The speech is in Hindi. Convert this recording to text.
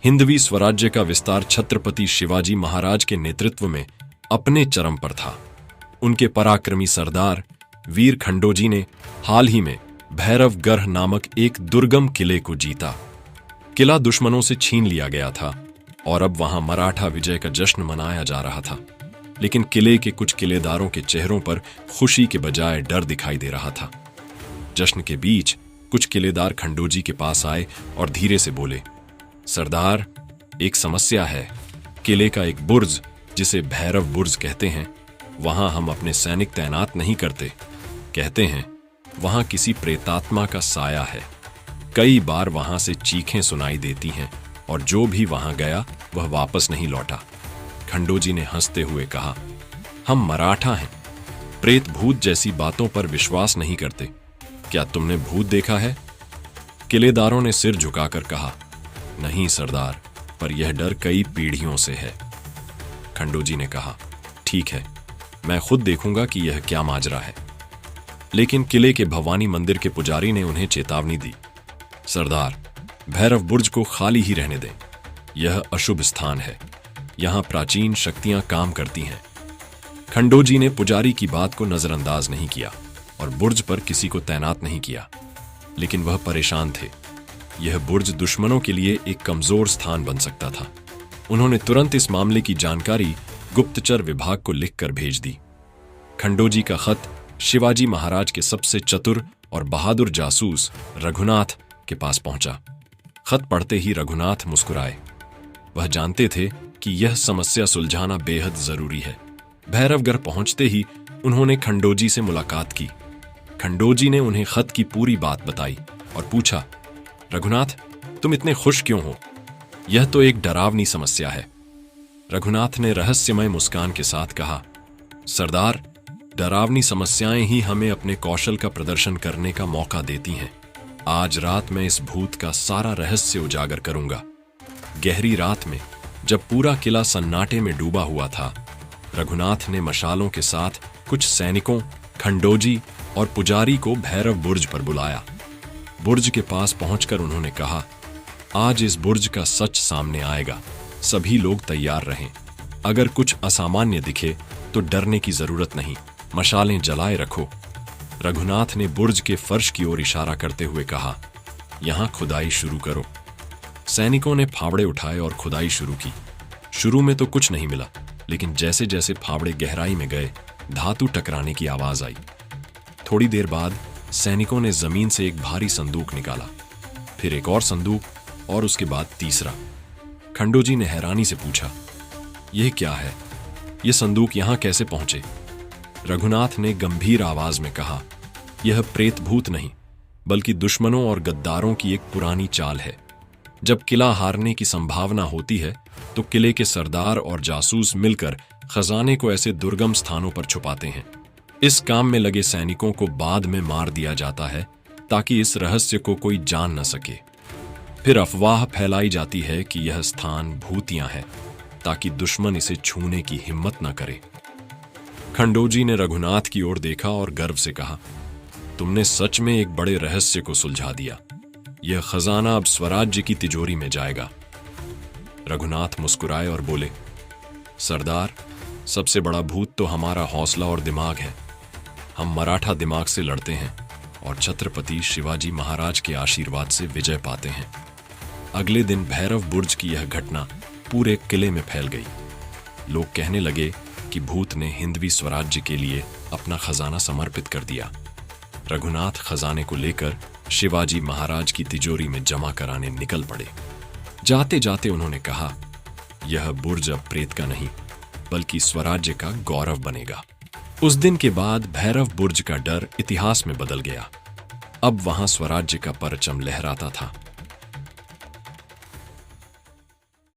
हिंदवी स्वराज्य का विस्तार छत्रपति शिवाजी महाराज के नेतृत्व में अपने चरम पर था। उनके पराक्रमी सरदार वीर खंडोजी ने हाल ही में भैरवगढ़ नामक एक दुर्गम किले को जीता। किला दुश्मनों से छीन लिया गया था और अब वहां मराठा विजय का जश्न मनाया जा रहा था। लेकिन किले के कुछ किलेदारों के चेहरों पर खुशी के बजाय डर दिखाई दे रहा था। जश्न के बीच कुछ किलेदार खंडोजी के पास आए और धीरे से बोले, सरदार, एक समस्या है। किले का एक बुर्ज, जिसे भैरव बुर्ज कहते हैं, वहां हम अपने सैनिक तैनात नहीं करते। कहते हैं वहां किसी प्रेतात्मा का साया है। कई बार वहां से चीखें सुनाई देती हैं और जो भी वहां गया वह वापस नहीं लौटा। खंडोजी ने हंसते हुए कहा, हम मराठा हैं, प्रेत भूत जैसी बातों पर विश्वास नहीं करते। क्या तुमने भूत देखा है? किलेदारों ने सिर झुकाकर कहा, नहीं सरदार, पर यह डर कई पीढ़ियों से है। खंडोजी ने कहा, ठीक है, मैं खुद देखूंगा कि यह क्या माजरा है। लेकिन किले के भवानी मंदिर के पुजारी ने उन्हें चेतावनी दी, सरदार, भैरव बुर्ज को खाली ही रहने दें। यह अशुभ स्थान है, यहां प्राचीन शक्तियां काम करती हैं। खंडोजी ने पुजारी की बात को नजरअंदाज नहीं किया और बुर्ज पर किसी को तैनात नहीं किया। लेकिन वह परेशान थे। यह बुर्ज दुश्मनों के लिए एक कमजोर स्थान बन सकता था। उन्होंने तुरंत इस मामले की जानकारी गुप्तचर विभाग को लिखकर भेज दी। खंडोजी का खत शिवाजी महाराज के सबसे चतुर और बहादुर जासूस रघुनाथ के पास पहुंचा। खत पढ़ते ही रघुनाथ मुस्कुराए। वह जानते थे कि यह समस्या सुलझाना बेहद जरूरी है। भैरवगढ़ पहुंचते ही उन्होंने खंडोजी से मुलाकात की। खंडोजी ने उन्हें खत की पूरी बात बताई और पूछा, रघुनाथ, तुम इतने खुश क्यों हो? यह तो एक डरावनी समस्या है। रघुनाथ ने रहस्यमय मुस्कान के साथ कहा, सरदार, डरावनी समस्याएं ही हमें अपने कौशल का प्रदर्शन करने का मौका देती हैं। आज रात मैं इस भूत का सारा रहस्य उजागर करूंगा। गहरी रात में, जब पूरा किला सन्नाटे में डूबा हुआ था, रघुनाथ ने मशालों के साथ कुछ सैनिकों, खंडोजी और पुजारी को भैरव बुर्ज पर बुलाया। बुर्ज के पास पहुंचकर उन्होंने कहा, आज इस बुर्ज का सच सामने आएगा। सभी लोग तैयार रहें। अगर कुछ असामान्य दिखे तो डरने की जरूरत नहीं, मशालें जलाए रखो। रघुनाथ ने बुर्ज के फर्श की ओर इशारा करते हुए कहा, यहां खुदाई शुरू करो। सैनिकों ने फावड़े उठाए और खुदाई शुरू की। शुरू में तो कुछ नहीं मिला, लेकिन जैसे जैसे फावड़े गहराई में गए, धातु टकराने की आवाज आई। थोड़ी देर बाद सैनिकों ने जमीन से एक भारी संदूक निकाला, फिर एक और संदूक और उसके बाद तीसरा। खंडोजी ने हैरानी से पूछा, यह क्या है? यह संदूक यहां कैसे पहुंचे? रघुनाथ ने गंभीर आवाज में कहा, यह प्रेत भूत नहीं, बल्कि दुश्मनों और गद्दारों की एक पुरानी चाल है। जब किला हारने की संभावना होती है तो किले के सरदार और जासूस मिलकर खजाने को ऐसे दुर्गम स्थानों पर छुपाते हैं। इस काम में लगे सैनिकों को बाद में मार दिया जाता है ताकि इस रहस्य को कोई जान न सके। फिर अफवाह फैलाई जाती है कि यह स्थान भूतिया है, ताकि दुश्मन इसे छूने की हिम्मत न करे। खंडोजी ने रघुनाथ की ओर देखा और गर्व से कहा, तुमने सच में एक बड़े रहस्य को सुलझा दिया। यह खजाना अब स्वराज्य की तिजोरी में जाएगा। रघुनाथ मुस्कुराए और बोले, सरदार, सबसे बड़ा भूत तो हमारा हौसला और दिमाग है। हम मराठा दिमाग से लड़ते हैं और छत्रपति शिवाजी महाराज के आशीर्वाद से विजय पाते हैं। अगले दिन भैरव बुर्ज की यह घटना पूरे किले में फैल गई। लोग कहने लगे कि भूत ने हिंदवी स्वराज्य के लिए अपना खजाना समर्पित कर दिया। रघुनाथ खजाने को लेकर शिवाजी महाराज की तिजोरी में जमा कराने निकल पड़े। जाते जाते उन्होंने कहा, यह बुर्ज अब प्रेत का नहीं, बल्कि स्वराज्य का गौरव बनेगा। उस दिन के बाद भैरव बुर्ज का डर इतिहास में बदल गया। अब वहां स्वराज्य का परचम लहराता था।